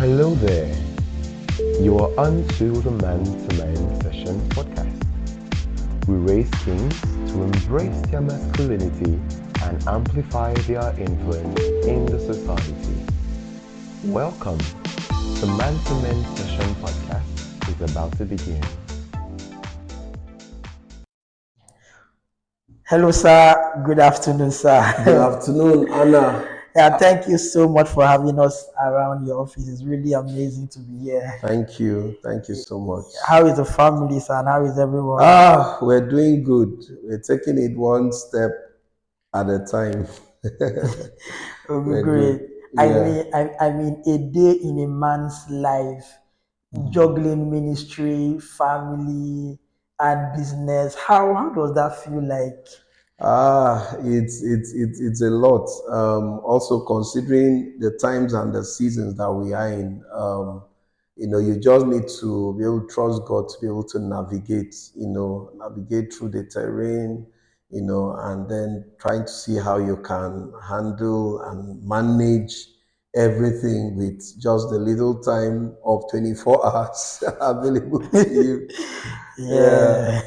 Hello there. You are onto the Man-to-Man Session podcast. We raise kings to embrace their masculinity and amplify their influence in the society. Welcome. The Man-to-Man Session podcast is about to begin. Hello, sir. Good afternoon, sir. Good afternoon, Anna. Yeah, thank you so much for having us around your office. It's really amazing to be here. Thank you. Thank you so much. How is the family, sir? And how is everyone? We're doing good. We're taking it one step at a time. It'll be We're great. good. I Yeah. mean, I mean, a day in a man's life, juggling ministry, family, and business. How does that feel like? It's a lot. Also considering the times and the seasons that we are in, you just need to be able to trust God to be able to navigate, navigate through the terrain, and then trying to see how you can handle and manage everything with just the little time of 24 hours available to you. Yeah.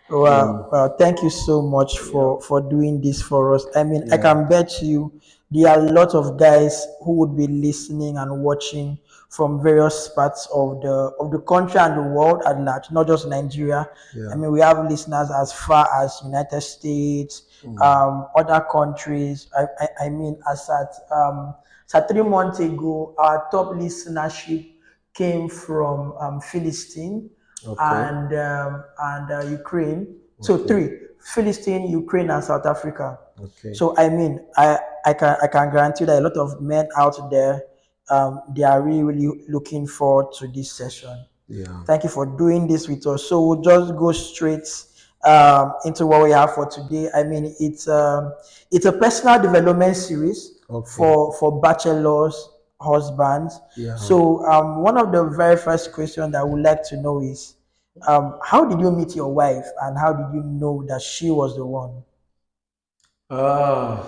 Yeah. Well, thank you so much Yeah. for doing this for us. I mean, I Yeah. can bet you there are a lot of guys who would be listening and watching from various parts of the country and the world at large, not just Nigeria. I Yeah. mean, we have listeners as far as United States, other countries. I mean, as at 3 months ago, our top listenership came from Philistine Okay. and Ukraine. So Okay. three: Philistine, Ukraine, and South Africa. Okay. So I mean, I can guarantee that a lot of men out there, they are really looking forward to this session. Yeah. Thank you for doing this with us. So we'll just go straight into what we have for today. I mean, it's a personal development series Okay. for bachelors, husbands. Yeah. So one of the very first questions that I would like to know is, how did you meet your wife, and how did you know that she was the one? Ah,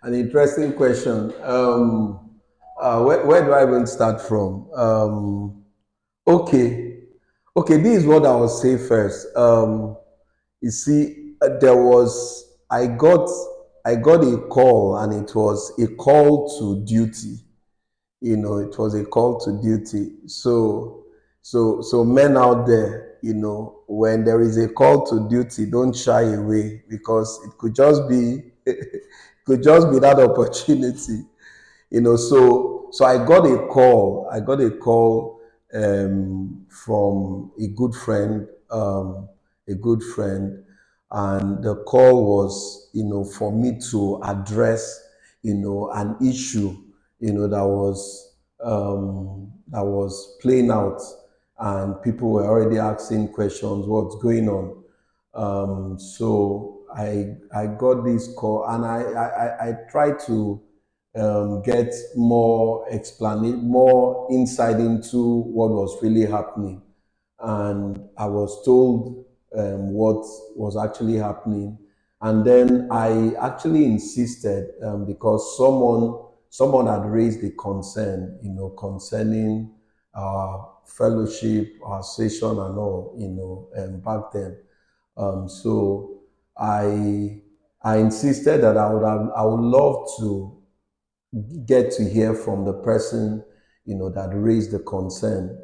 an interesting question. Where do I even start from? Okay, okay. This is what I will say first. You see, I got a call, and it was a call to duty. It was a call to duty. So men out there, when there is a call to duty, don't shy away, because it could just be it could just be that opportunity. So I got a call from a good friend, and the call was, for me to address, an issue, that was playing out, and people were already asking questions, what's going on. So I got this call, and I tried to get more insight into what was really happening, and I was told what was actually happening, and then I actually insisted, because someone had raised a concern, concerning our fellowship, our session, and all, back then. So I insisted that I would love to get to hear from the person, that raised the concern,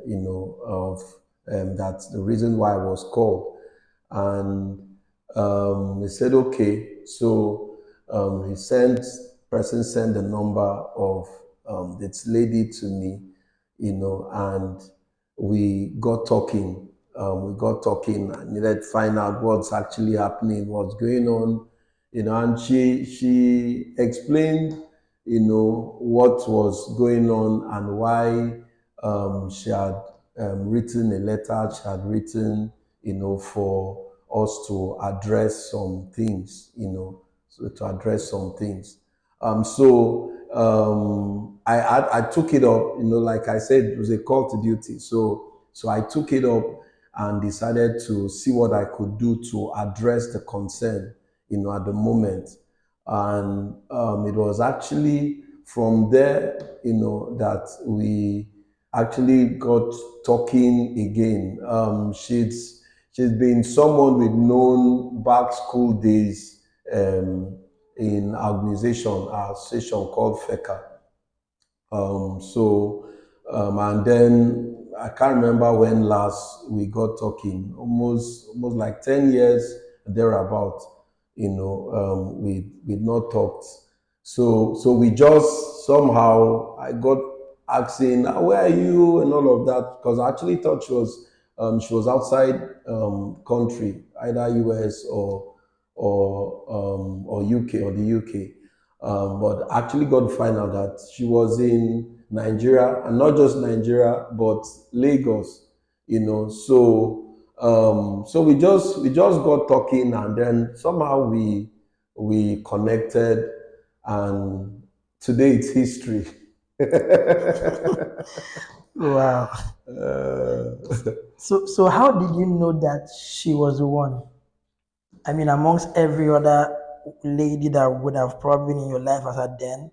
of that's the reason why I was called. And he said, okay. So person sent the number of this lady to me, and we got talking. I needed to find out what's actually happening, what's going on, and she explained, what was going on, and why she had written a letter. She had written, for us to address some things, to address some things. I took it up, like I said, it was a call to duty. So I took it up and decided to see what I could do to address the concern, at the moment. And it was actually from there, that we actually got talking again. She's been someone we've known back school days, in our association called FECA. And then I can't remember when last we got talking. Almost like 10 years thereabout. We'd not talked. So we just somehow I got asking, "Ah, where are you?" and all of that, because I actually thought she was outside country, either US or UK or the UK. But actually got to find out that she was in Nigeria, and not just Nigeria, but Lagos. So we just got talking, and then somehow we connected, and today it's history. Wow. So how did you know that she was the one? I mean, amongst every other lady that would have probably been in your life as at then,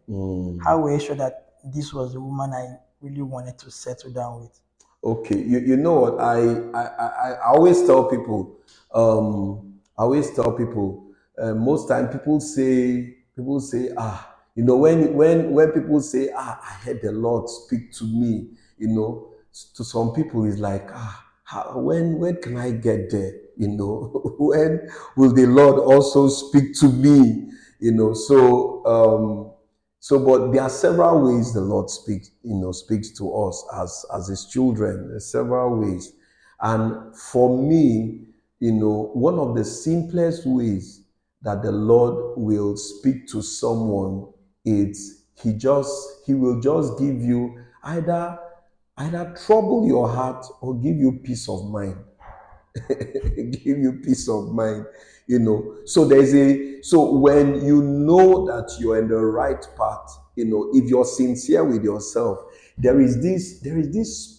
how were you sure that this was the woman I really wanted to settle down with? Okay, you know what, I always tell people, most time people say, when people say, I heard the Lord speak to me, to some people it's like, when can I get there, when will the Lord also speak to me, but there are several ways the Lord speaks to us as His children. There's several ways, and for me, one of the simplest ways that the Lord will speak to someone is He will just give you either trouble your heart or give you peace of mind. Give you peace of mind. So when you know that you're in the right path, if you're sincere with yourself, there is this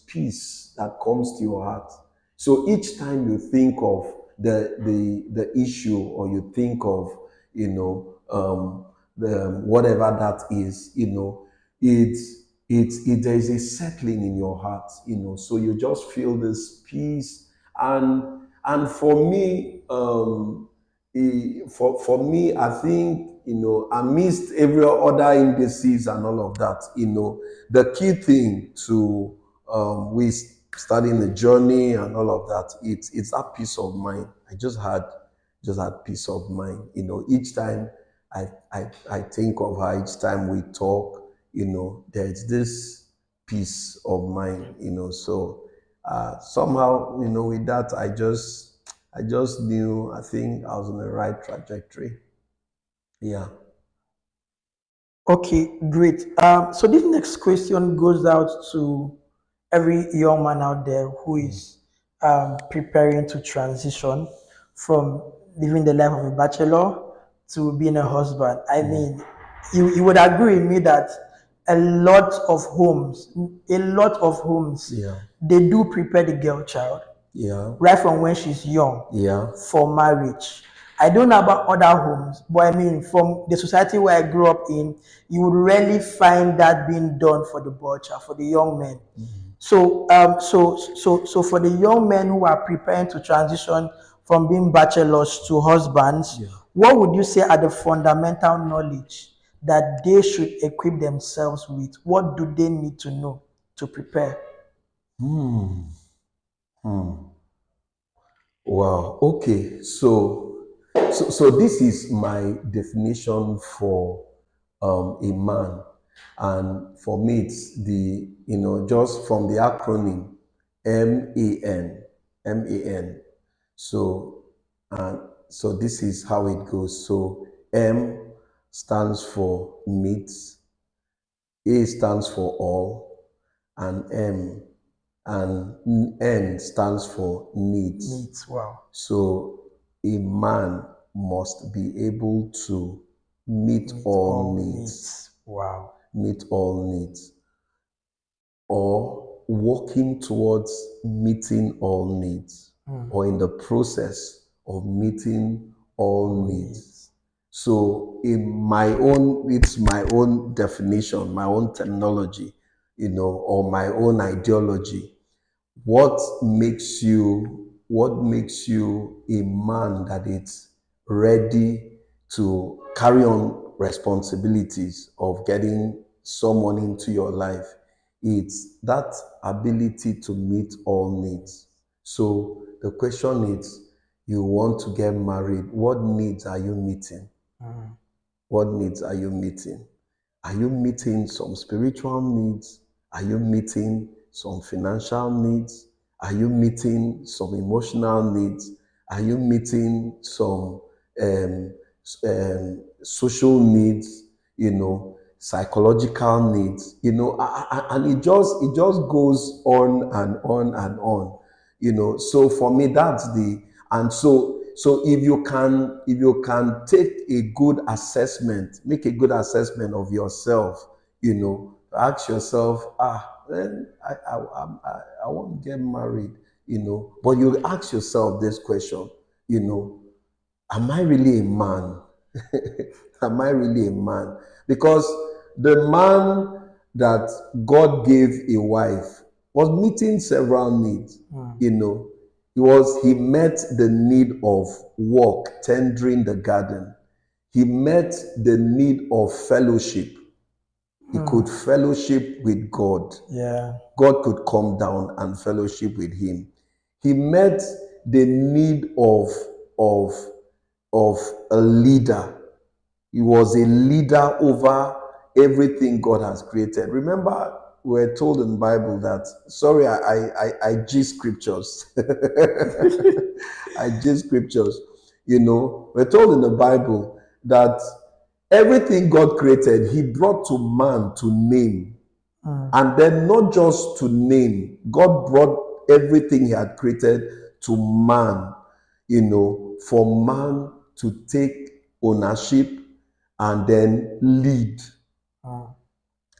peace that comes to your heart. So each time you think of the issue, or you think of, whatever that is, there is a settling in your heart, so you just feel this peace. And for me, I think, amidst every other indices and all of that, the key thing to, we starting the journey and all of that, it's that peace of mind. I just had peace of mind. Each time I think of her, each time we talk, there's this peace of mind. So somehow, with that, I just knew, I think I was on the right trajectory. Yeah. Okay, great. So this next question goes out to every young man out there who is preparing to transition from living the life of a bachelor to being a husband. I mean, you would agree with me that a lot of homes, Yeah. they do prepare the girl child Yeah. right from when she's young Yeah. for marriage. I don't know about other homes, but I mean, from the society where I grew up in, you would rarely find that being done for the boy child, for the young men. So for the young men who are preparing to transition from being bachelors to husbands, what would you say are the fundamental knowledge that they should equip themselves with? What do they need to know to prepare? Wow. Okay. So this is my definition for a man, and for me it's just from the acronym MAN, MAN. So and so this is how it goes. So M stands for meet, A stands for all, and N stands for needs. Needs. Wow. So a man must be able to meet all needs, Wow. meet all needs, or working towards meeting all needs, or in the process of meeting all needs. So in my own, it's my own definition, my own terminology, or my own ideology. What makes you a man that is ready to carry on responsibilities of getting someone into your life? It's that ability to meet all needs. So the question is, you want to get married, what needs are you meeting? What needs are you meeting? Are you meeting some spiritual needs? Are you meeting some financial needs? Are you meeting some emotional needs? Are you meeting some um, social needs? Psychological needs. And it just goes on and on and on. So for me, that's the and so if you can take a good assessment, make a good assessment of yourself, ask yourself, then I want to get married, but you ask yourself this question, am I really a man? Am I really a man? Because the man that God gave a wife was meeting several needs. He met the need of work, tendering the garden. He met the need of fellowship. He could fellowship with God. Yeah. God could come down and fellowship with him. He met the need of, of a leader. He was a leader over everything God has created. Remember, we're told in the Bible that, sorry, I G scriptures. I G scriptures. We're told in the Bible that everything God created, he brought to man to name. And then not just to name, God brought everything he had created to man, for man to take ownership and then lead.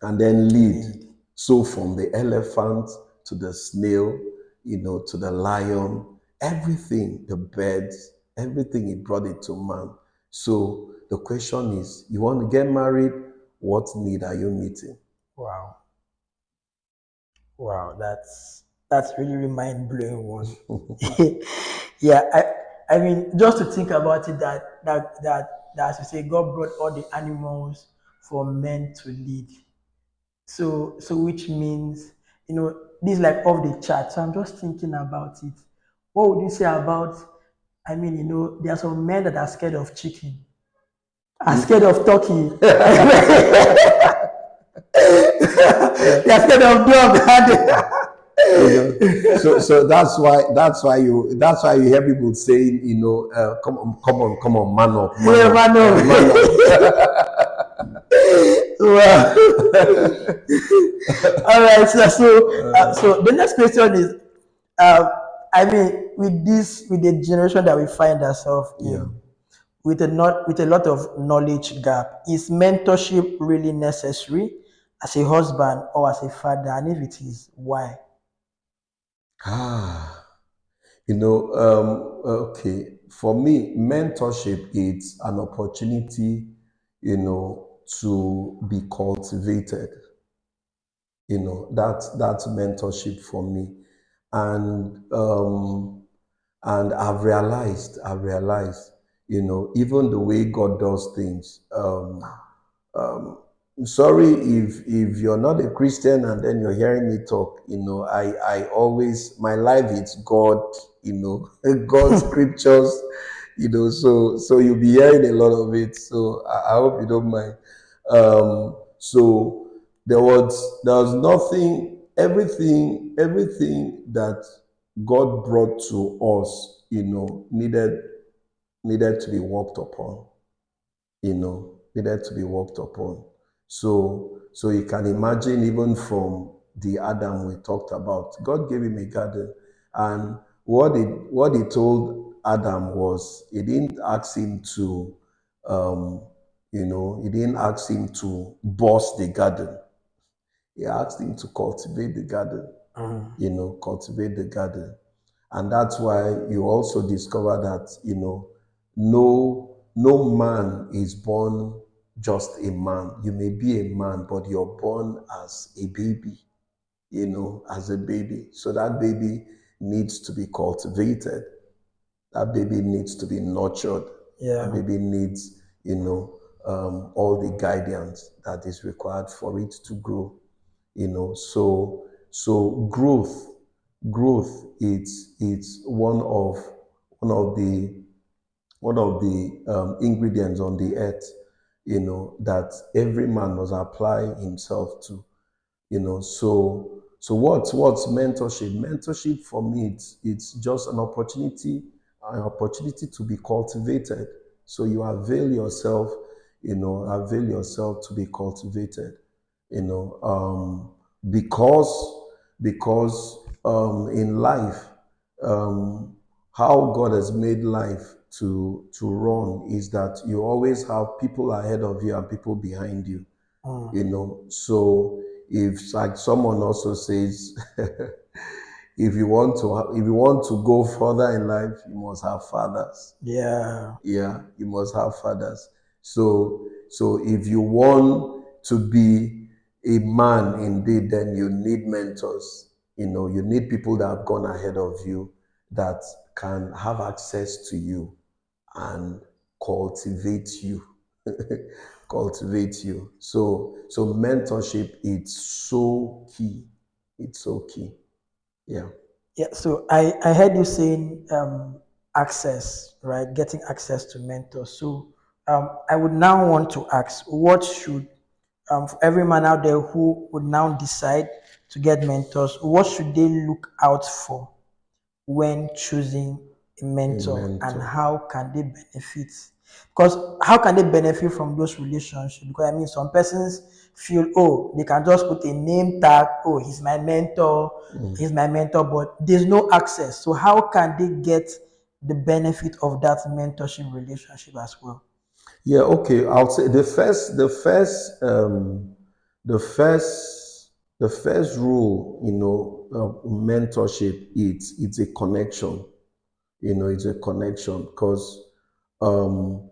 And then lead. So from the elephant to the snail, to the lion, everything, the birds, everything, he brought it to man. So the question is, you want to get married? What need are you meeting? Wow. Wow, that's really mind blowing one. Yeah, I mean, just to think about it, that as you say, God brought all the animals for men to lead. So which means, this is like off the chart. So I'm just thinking about it. What would you say about? I mean, there are some men that are scared of chicken, are scared of turkey, they are scared of dog. So that's why you hear people saying, come on, man up, man Yeah, up, man, no. man up. Wow. All right. So the next question is, uh, I mean, with the generation that we find ourselves Yeah. in, with a lot of knowledge gap, is mentorship really necessary as a husband or as a father? And if it is, why? Ah, okay. For me, mentorship is an opportunity, to be cultivated. That's mentorship for me. And I've realized, even the way God does things. I'm sorry if you're not a Christian and then you're hearing me talk. I always, my life is God, God's scriptures, so you'll be hearing a lot of it. So I hope you don't mind. So there was nothing, everything that God brought to us, needed to be worked upon, needed to be worked upon. So you can imagine, even from the Adam we talked about, God gave him a garden, and what he told Adam was, he didn't ask him to, he didn't ask him to boss the garden. He asked him to cultivate the garden, cultivate the garden. And that's why you also discover that, no no man is born just a man. You may be a man, but you're born as a baby, as a baby. So that baby needs to be cultivated. That baby needs to be nurtured. Yeah. That baby needs, all the guidance that is required for it to grow. So growth, it's one of the ingredients on the earth, that every man must apply himself to. So what's mentorship? Mentorship for me, it's just an opportunity to be cultivated. So you avail yourself to be cultivated, because in life, how God has made life to run is that you always have people ahead of you and people behind you. So if, like someone also says, if you want to go further in life, you must have fathers. Yeah. Yeah, you must have fathers. So if you want to be a man indeed, then you need mentors. You need people that have gone ahead of you, that can have access to you and cultivate you. Cultivate you. So mentorship, it's so key. It's so key. Yeah. Yeah, so I heard you saying access, right? Getting access to mentors. So I would now want to ask, what should for every man out there who would now decide to get mentors, what should they look out for when choosing a A mentor, and mentor. how can they benefit? Because how can they benefit from those relationships? Because I mean, some persons feel, oh, they can just put a name tag, oh, he's my mentor, but there's no access. So how can they get the benefit of that mentorship relationship as well? Yeah, okay. I'll say the first rule, of mentorship, it's a connection. It's a connection, because um,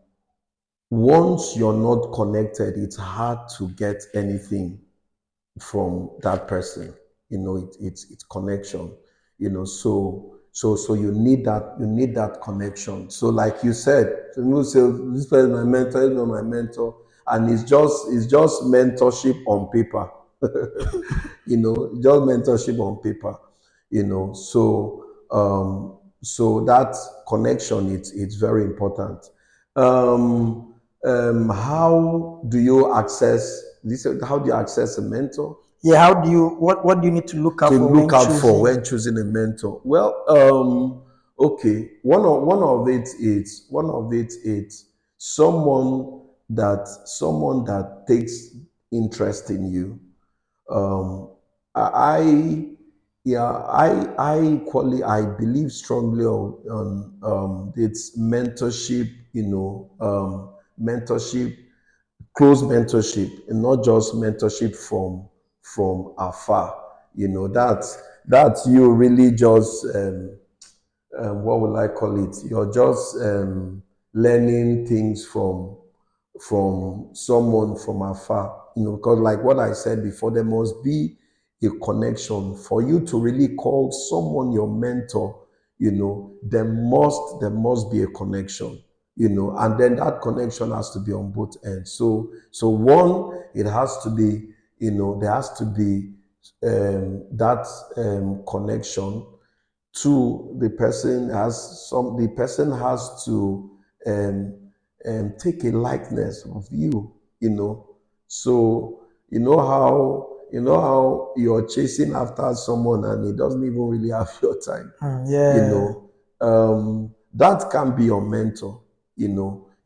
once you're not connected, it's hard to get anything from that person. It's connection. So you need that connection. So like you said, people say, this person is my mentor, this is not my mentor, and it's just mentorship on paper. Just mentorship on paper. So that connection, it's very important. How do you access this? How do you access a mentor? Yeah, how do you what do you need to look out To for look when out for choosing? when choosing a mentor? Well, okay. One of it is someone that takes interest in you. Um, I yeah, I equally, I believe strongly on its mentorship. Mentorship, close mentorship, and not just mentorship from afar. That's you really just, what will I call it? You're just learning things from someone from afar. Because like what I said before, there must be a connection for you to really call someone your mentor. There must be a connection. And then that connection has to be on both ends. So one, it has to be, there has to be that connection. Two, the person has to um, take a likeness of you. So you know how you're chasing after someone and he doesn't even really have your time. Yeah. That can be your mentor. A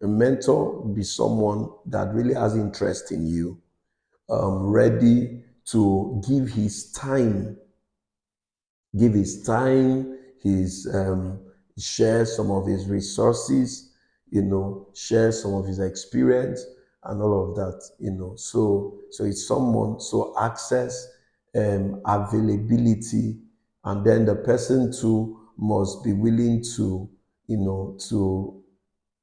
mentor will be someone that really has interest in you, ready to give his time, his share some of his resources, share some of his experience and all of that. So it's someone, so access, availability, and then the person too must be willing to,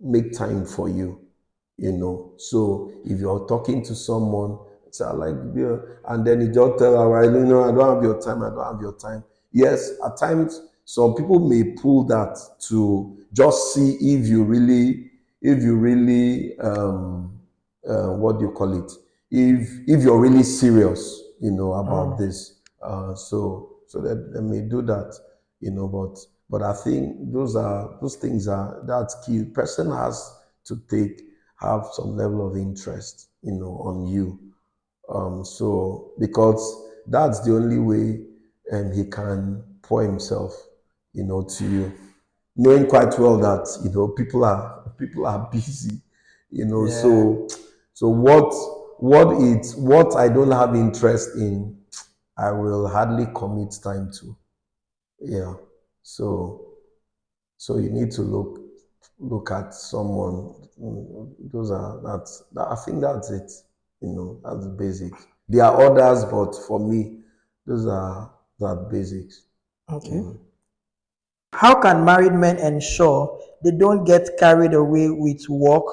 make time for you, So if you're talking to someone, say, I like, yeah, and then you just tell her, well, I don't have your time, I don't have your time. Yes, at times, some people may pull that to just see if you really, what do you call it? If you're really serious, about this. So that they may do that, but I think those things that's key. Person has to have some level of interest, on you. So because that's the only way he can pour himself, to you, knowing quite well that people are busy, Yeah. so what I don't have interest in, I will hardly commit time to. Yeah. So you need to look at someone. I think that's it. That's the basics. There are others, but for me, those are that basics. Okay. How can married men ensure they don't get carried away with work,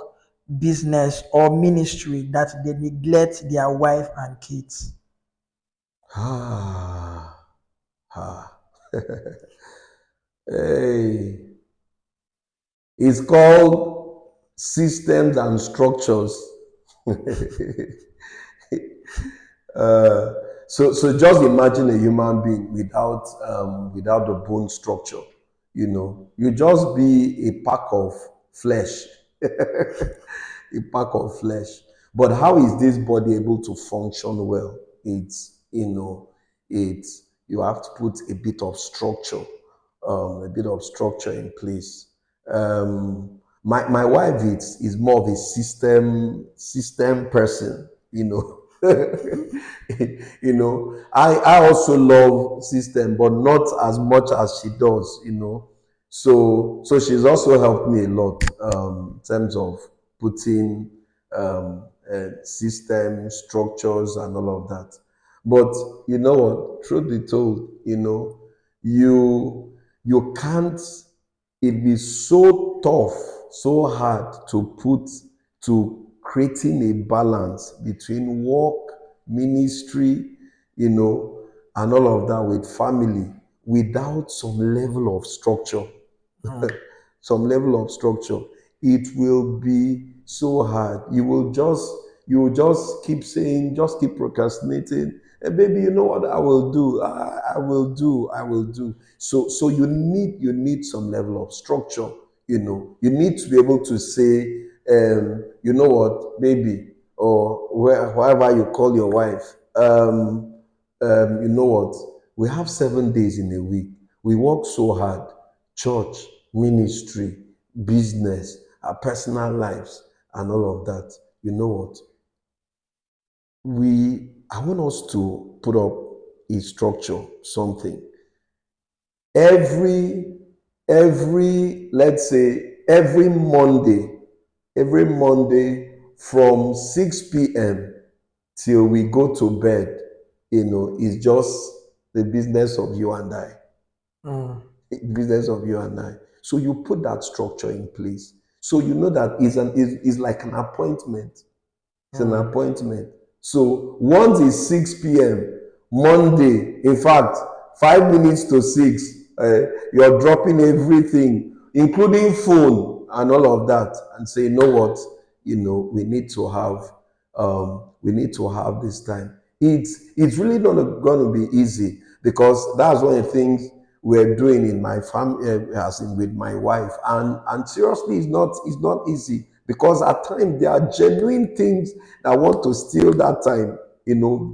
business, or ministry that they neglect their wife and kids? Ah, ah. Hey, it's called systems and structures. So just imagine a human being without the bone structure. You just be a pack of flesh, a pack of flesh. But how is this body able to function well? It's you have to put a bit of structure in place. My wife is more of a system person, I also love system, but not as much as she does, so she's also helped me a lot, in terms of putting system structures and all of that. But you know what? Truth be told, you can't. It be so tough, so hard to put to creating a balance between work, ministry, and all of that with family without some level of structure. Some level of structure. It will be so hard. You will just keep saying, just keep procrastinating. Baby, you know what I will do? I will do. I will do. So you need some level of structure. You need to be able to say, you know what, baby, or whoever you call your wife. You know what? We have 7 days in a week. We work so hard. Church, ministry, business, our personal lives, and all of that. You know what? I want us to put up a structure, something. Every let's say every Monday from 6 p.m. till we go to bed, is just the business of you and I. Business of you and I. So you put that structure in place. So you know that is like an appointment. It's an appointment. So once it's 6 p.m. Monday, in fact, 5 minutes to 6, you're dropping everything, including phone and all of that, and say, you know what, we need to have this time. It's really not going to be easy, because that's one of the things we're doing in my family, as in with my wife, and seriously, it's not easy, because at times there are genuine things that want to steal that time.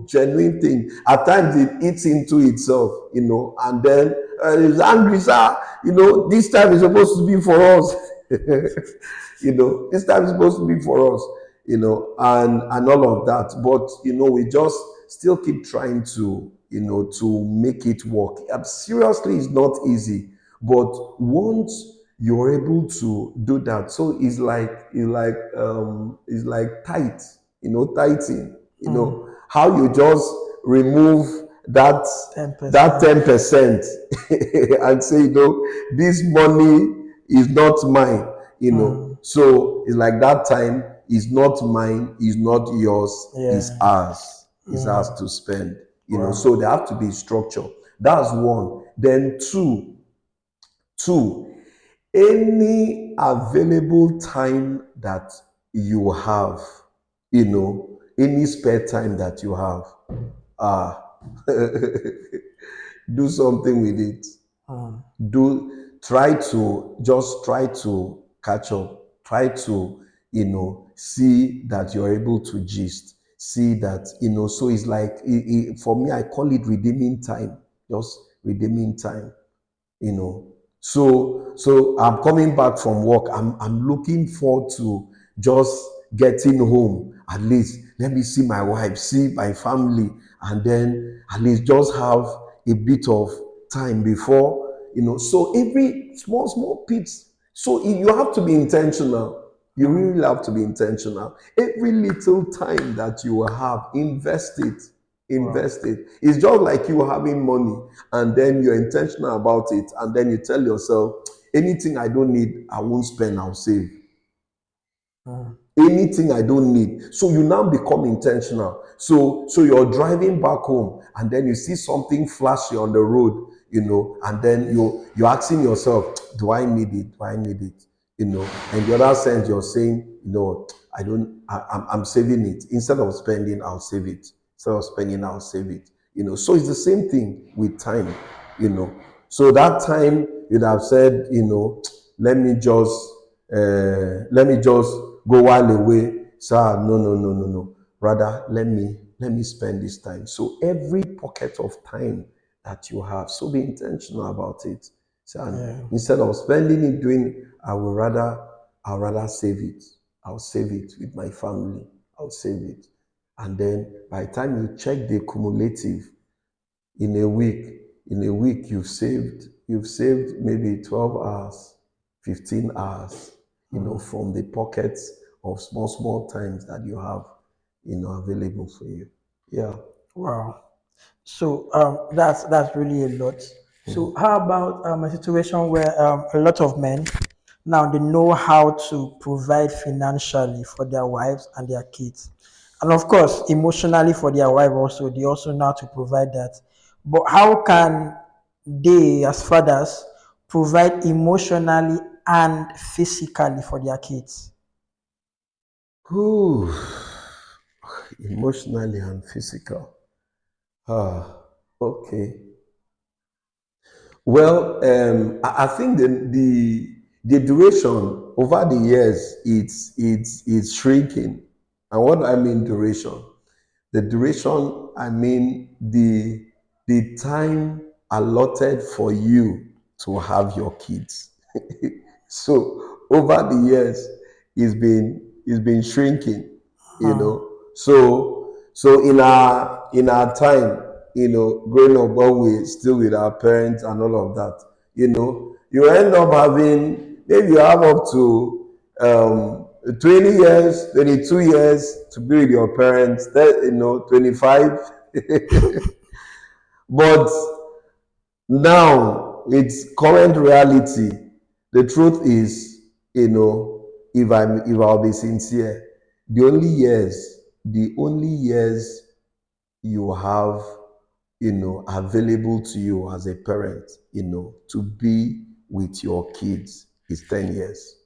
Genuine thing. At times it eats into itself, and then it's angry, sir. This time is supposed to be for us. This time is supposed to be for us, and all of that. But we just still keep trying to make it work. Seriously, it's not easy. But once you're able to do that, so it's like tighting, how you just remove that 10%. 10% and say, this money is not mine. So it's like that time is not mine, is not yours, is Yeah. ours. Is ours to spend. Wow. So there have to be structure. That's one. Then two, any available time that you have, any spare time that you have, ah, do something with it. Try to catch up, try to see that you're able to gist, see that so it's like for me, I call it redeeming time, just redeeming time. So I'm coming back from work. I'm looking forward to just getting home. At least let me see my wife, see my family, and then at least just have a bit of time before. So every small bits. So you have to be intentional. You really have to be intentional. Every little time that you have, invest it. Wow. Invest it. It's just like you having money and then you're intentional about it, and then you tell yourself, anything I don't need, I won't spend, I'll save. Anything I don't need. So you now become intentional. So you're driving back home and then you see something flashy on the road, and then you're asking yourself, do I need it? Do I need it? And the other sense you're saying, I don't, I'm saving it. Instead of spending, I'll save it. Instead of spending, I'll save it. So it's the same thing with time, you know. So that time you'd have said, let me just go while away. Sir, no, no, no, no, no. Rather, let me spend this time. So every pocket of time that you have, so be intentional about it. So, and Yeah. instead of spending it doing, I'll rather save it. I'll save it with my family. I'll save it. And then by the time you check the cumulative, in a week you've saved maybe 12 hours, 15 hours, from the pockets of small times that you have, available for you. Yeah. Wow. So that's really a lot. So how about a situation where a lot of men now they know how to provide financially for their wives and their kids, and of course emotionally for their wife also. They also know how to provide that. But how can they, as fathers, provide emotionally and physically for their kids? Whew. Emotionally and physical. Okay. Well, I think the duration over the years it's shrinking. And what do I mean duration? The duration, I mean the time allotted for you to have your kids. So over the years, it's been shrinking, So in our time, growing up while we still with our parents and all of that, you end up having, maybe you have up to 20 years, 22 years to be with your parents, 25. But now, it's current reality. The truth is, if I'll be sincere, the only years you have, available to you as a parent, to be with your kids is 10 years.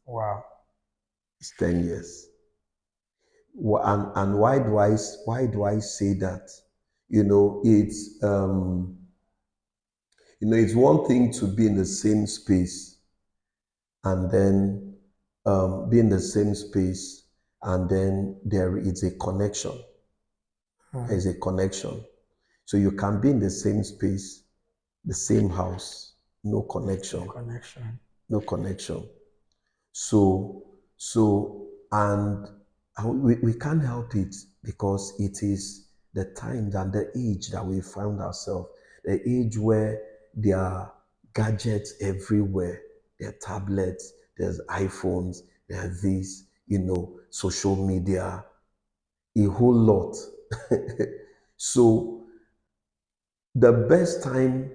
Wow. It's 10 years. And why do I say that? It's one thing to be in the same space and then be in the same space, and then there is a connection. There is a connection. So you can be in the same space, the same house, no connection, Connection. no connection. So we can't help it, because it is the times and the age that we found ourselves, the age where there are gadgets everywhere, there are tablets, there's iPhones, there are these, social media, a whole lot. So the best time,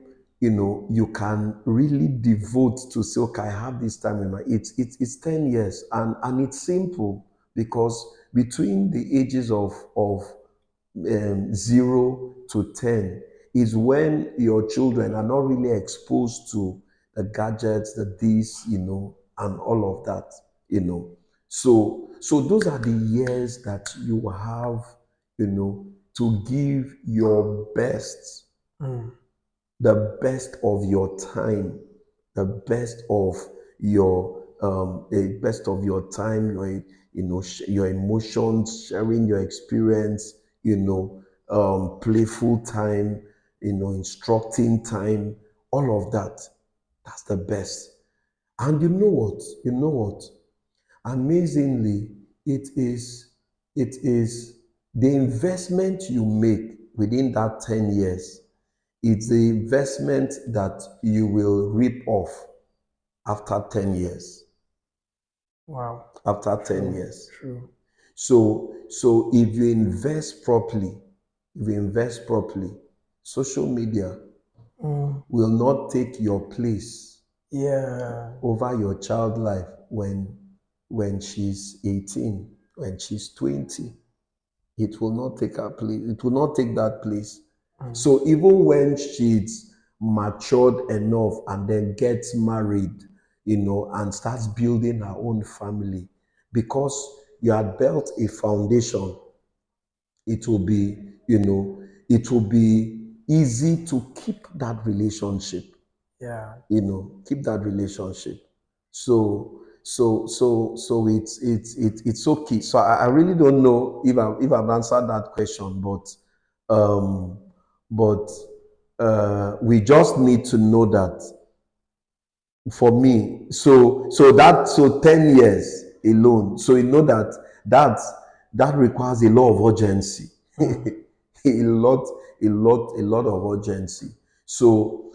you can really devote to say, okay, I have this time in my, it's 10 years, and it's simple, because between the ages of 0 to 10 is when your children are not really exposed to the gadgets, the this, and all of that, so those are the years that you have, to give your best, the best of your time, the best of your time, your emotions, sharing your experience, playful time, instructing time, all of that. That's the best. And you know what? Amazingly, it is the investment you make within that 10 years. It's the investment that you will reap off after 10 years. Wow. After 10 True. years. True. So if you invest properly, social media will not take your place Yeah. over your child life when she's 18, when she's 20. It will not take her place. It will not take that place. So even when she's matured enough and then gets married, and starts building her own family, because you had built a foundation, it will be, easy to keep that relationship. Yeah. Keep that relationship. So it's okay. So I really don't know if I've answered that question, um but we just need to know that, for me, so 10 years alone, so that that requires a lot of urgency. a lot a lot of urgency. So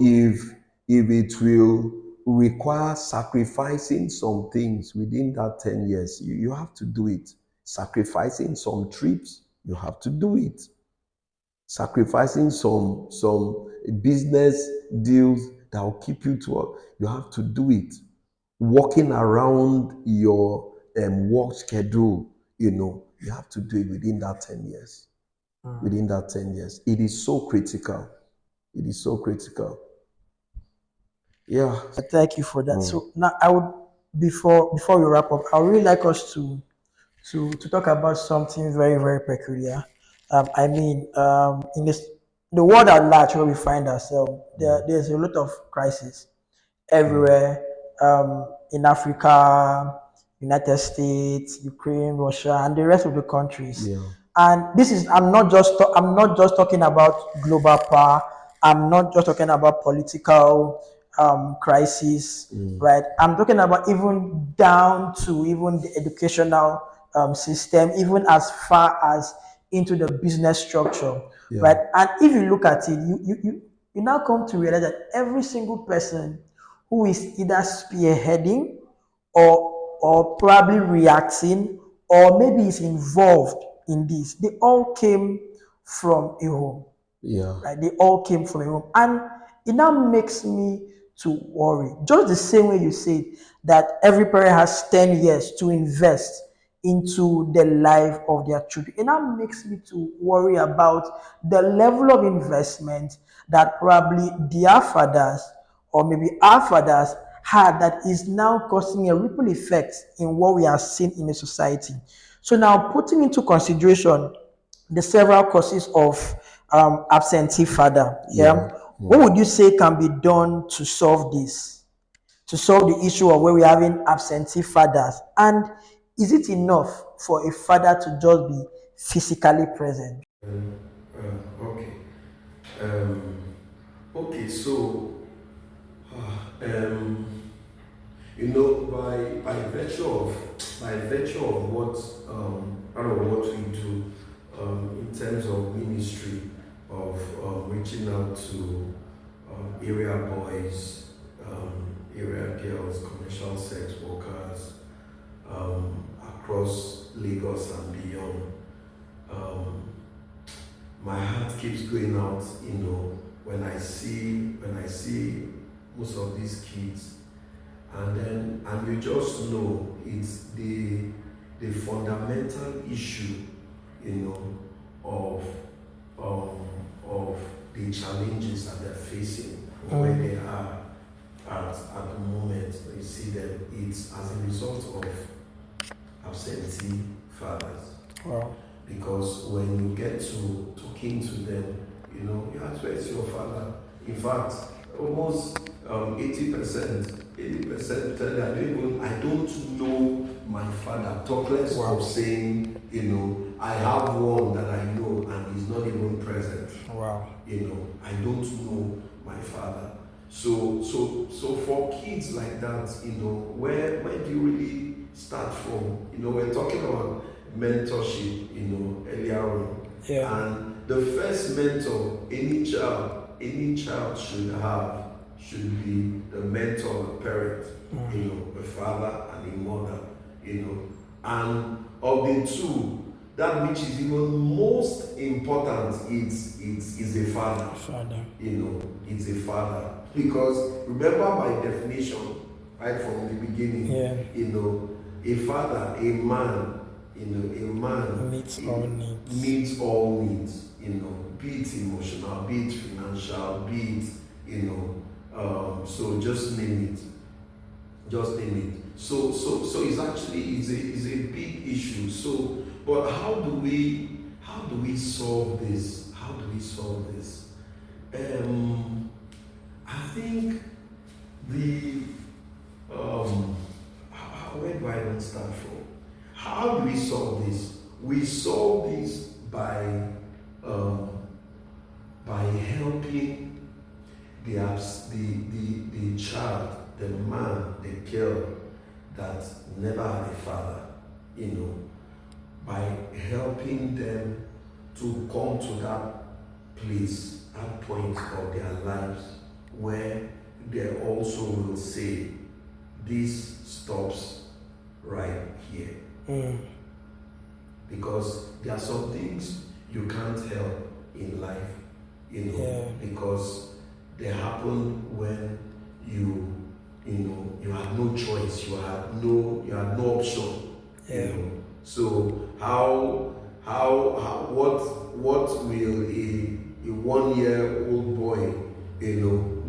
if it will require sacrificing some things within that 10 years, you have to do it. Sacrificing some trips, you have to do it. Sacrificing some business deals that will keep you to, you have to do it. Working around your work schedule, you have to do it within that 10 years. Within that 10 years, it is so critical. It is so critical. Yeah. Thank you for that. So now I would, before we wrap up, I would really like us to talk about something very, very peculiar. In this the world at large where we find ourselves, there's a lot of crisis everywhere, in Africa, United States, Ukraine, Russia, and the rest of the countries. Yeah. And this is, I'm not just talking about global power. I'm not just talking about political crisis, right? I'm talking about even down to even the educational system, even as far as into the business structure, Yeah. right? And if you look at it, you now come to realize that every single person who is either spearheading or probably reacting or maybe is involved in this, they all came from a home, Yeah. right? They all came from a home. And it now makes me to worry. Just the same way you said that every parent has 10 years to invest into the life of their children. It now makes me to worry about the level of investment that probably their fathers or maybe our fathers had, that is now causing a ripple effect in what we are seeing in the society. So now, putting into consideration the several causes of absentee father, yeah, what would you say can be done to solve this? To solve the issue of where we're having absentee fathers? And is it enough for a father to just be physically present? Okay. Um, okay. So, um, by virtue of what, out of what we do, in terms of ministry, of reaching out to area boys, area girls, commercial sex workers, across Lagos and beyond. Um, my heart keeps going out, when I see most of these kids, and you just know it's the fundamental issue, of the challenges that they're facing where they are at the moment. You see them, it's as a result of absentee fathers. Wow. Because when you get to talking to them, you ask, where's your father? In fact, almost 80% tell you, I don't know my father. Talk less of saying, I have one that I know and he's not even present. Wow. I don't know my father. So for kids like that, where do you really start from? We're talking about mentorship, earlier on. Yeah. And the first mentor any child should be the mentor of a parent, a father and a mother, and of the two, that which is even most important is a father. It's a father. Because remember my definition right from the beginning, a father, a man, meets all needs, be it emotional, be it financial, be it, so just name it. So it's actually is a big issue. So, but how do we solve this? I think where do I even start from? How do we solve this? We solve this by helping the child, the man, the girl that never had a father, by helping them to come to that place, that point of their lives where they also will say, this stops right here. Because there are some things you can't help in life, because they happen when you had no choice, you had no option. So what will a 1-year-old boy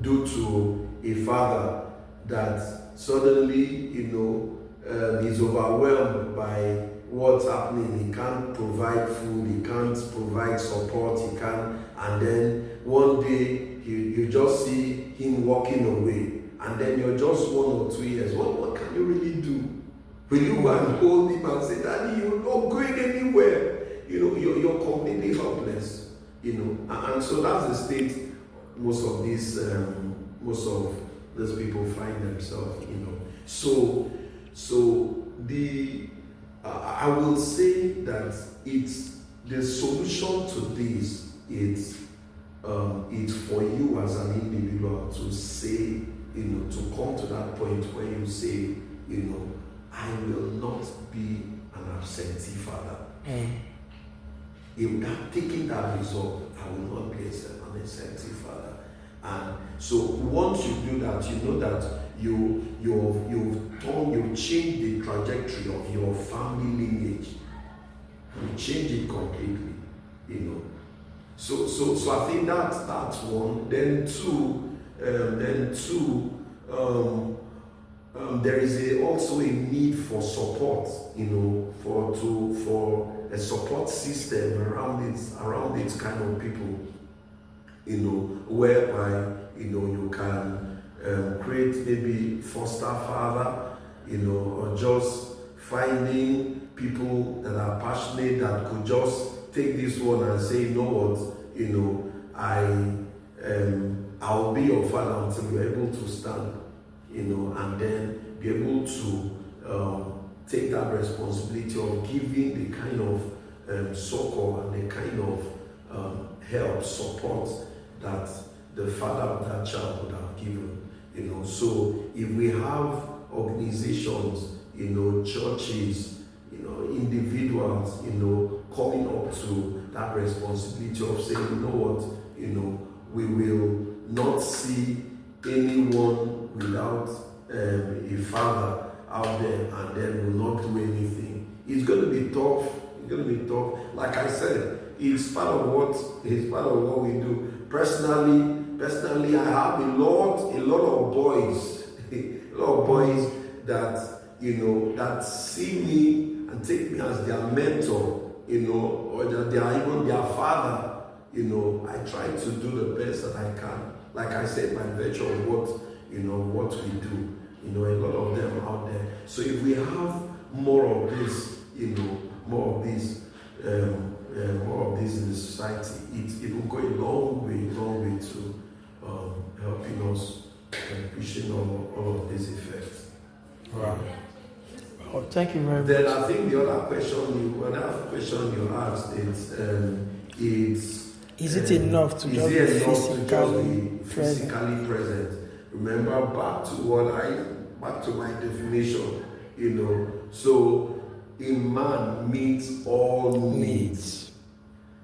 do to a father that suddenly is overwhelmed by what's happening? He can't provide food, he can't provide support, and then one day you just see him walking away, and then you're just 1 or 2 years. What can you really do? Will you go and hold him and say, Daddy, you're not going anywhere? You're completely helpless. And so that's the state most of these people find themselves. So I will say that it's the solution to this. It's for you as an individual to say, to come to that point where you say, I will not be an absentee father. Taking that resolve, I will not be an absentee father. And so once you do that, you know that you've changed the trajectory of your family lineage. You change it completely, So I think that's one. Then two, there is also a need for support, for a support system around these kind of people, whereby you can create maybe foster father, or just finding people that are passionate that could just take this one and say, you know what, I'll be your father until you're able to stand, and then be able to take that responsibility of giving the kind of succor and the kind of help, support that the father of that child would have given. So if we have organizations, churches, individuals, coming up to that responsibility of saying, you know what, we will not see anyone without a father out there and then will not do anything. It's going to be tough. It's going to be tough. Like I said, it's part of what we do. Personally, I have a lot of boys, that that see me and take me as their mentor, or that they are even their father. I try to do the best that I can. Like I said, by virtue of what we do, a lot of them out there. So if we have more of this, more of this in the society, it will go a long way to helping us and pushing all of these effects. Wow. Oh, thank you very much. Then I think the other question you asked is it enough to just be physically present? Remember back to my definition, so a man meets all needs.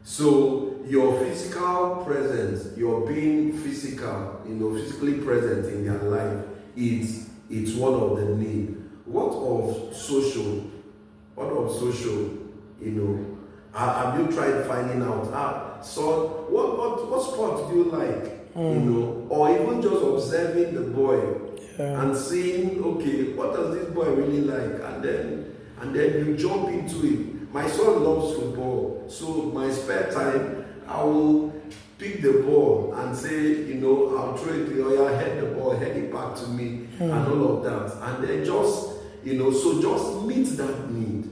So your physical presence, your being physical, physically present in their life, it's one of the needs. What of social? Have you tried finding out? So what sport do you like? Or even just observing the boy and seeing, okay, what does this boy really like? And then you jump into it. My son loves football, so my spare time, I will pick the ball and say, I'll throw it, head the ball, head it back to me, and all of that. And then just, so just meet that need,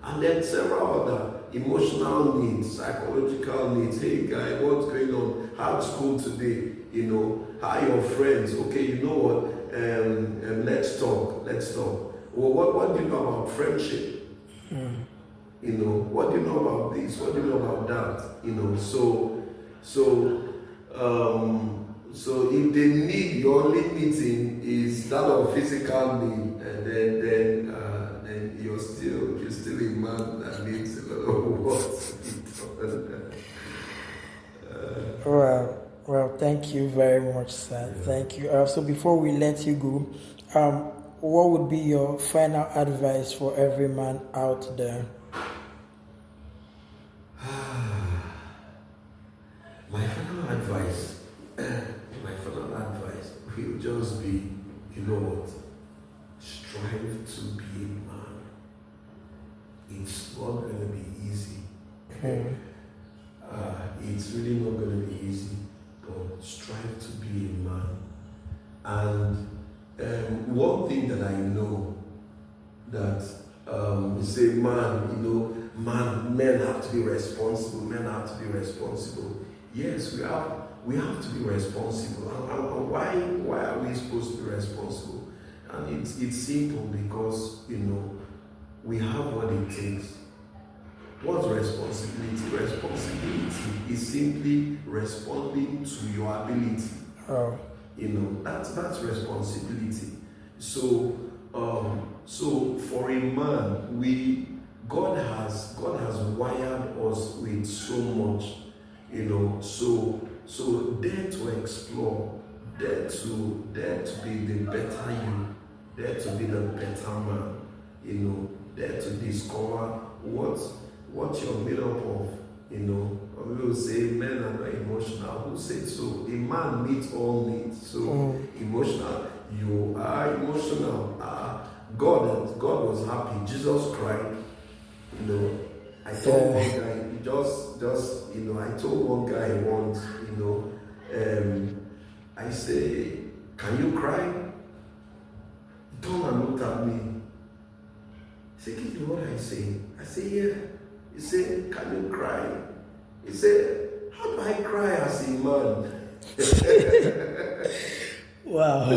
And then several other emotional needs, psychological needs. Hey guy, what's going on? How's school today? How are your friends? Okay, you know what? Let's talk. Well, what do you know about friendship? What do you know about this? What do you know about that? So if the need you're only meeting is that of physical need, then you're still a man that needs a lot of work. Well, thank you very much, sir. Yeah. Thank you. So before we let you go, what would be your final advice for every man out there? My final advice will just be, strive to be a man. It's not going to be easy. It's really not going to be easy, but strive to be a man. And one thing that I know that say, men have to be responsible. Yes, we have to be responsible. And why are we supposed to be responsible? And it's simple because we have what it takes. What's responsibility? Responsibility is simply responding to your ability. That's responsibility. So for a man, God has wired us with so much, so dare to explore, dare to be the better you, dare to be the better man, dare to discover what you're made up of. We will say men are not emotional. Who said so? A man meets all needs. So emotional, you are emotional. God was happy. Jesus cried. I told one guy, I told one guy once, I say, can you cry? He turned and looked at me. He said, Kingsley, what I say? I say, yeah. He said, can you cry? He said, how do I cry as a man? Wow.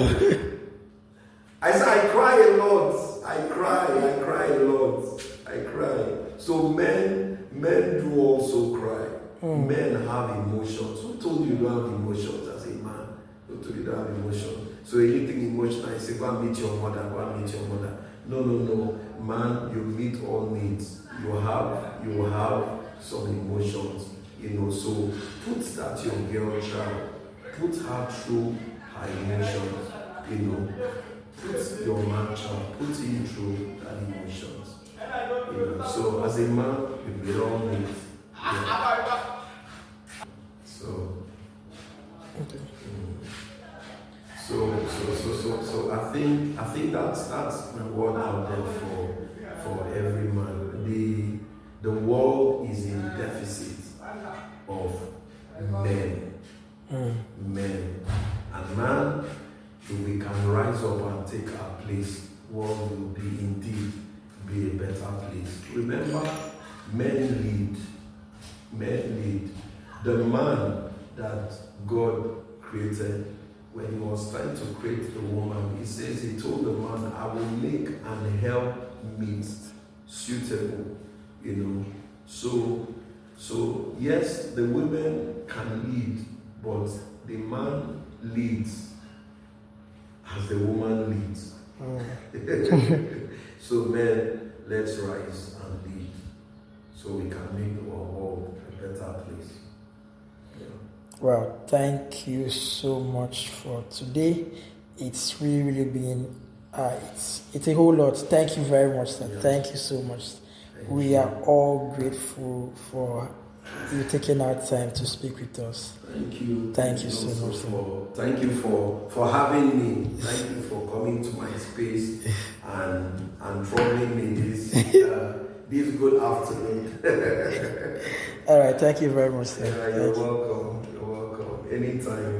I said, I cry a lot. I cry a lot. I cry. So men do also cry. Men have emotions. Who told you don't have emotions as a man? Who told you don't have emotions? So anything emotional, I say, go and meet your mother. No. Man, you meet all needs. you will have some emotions, so put that your girl child, put her through her emotions, put your man child, put him through that emotions. So as a man, we all need. Yeah. So So I think that's my word out there for every man. The world is in deficit of men. Men. And man, if we can rise up and take our place, world will be indeed be a better place. Remember, men lead. Men lead. The man that God created, when he was trying to create the woman, he says, he told the man, I will make an helpmeet suitable, So yes, the women can lead, but the man leads as the woman leads. So men, let's rise and lead, so we can make our world a better place. Well, thank you so much for today. It's really been, it's a whole lot. Thank you very much, sir. Yeah. Thank you so much. We are all grateful for you taking our time to speak with us. Thank you. Thank you so much, sir. Thank you for having me. Thank you for coming to my space and troubling me this good afternoon. All right. Thank you very much, sir. You're welcome. Anytime.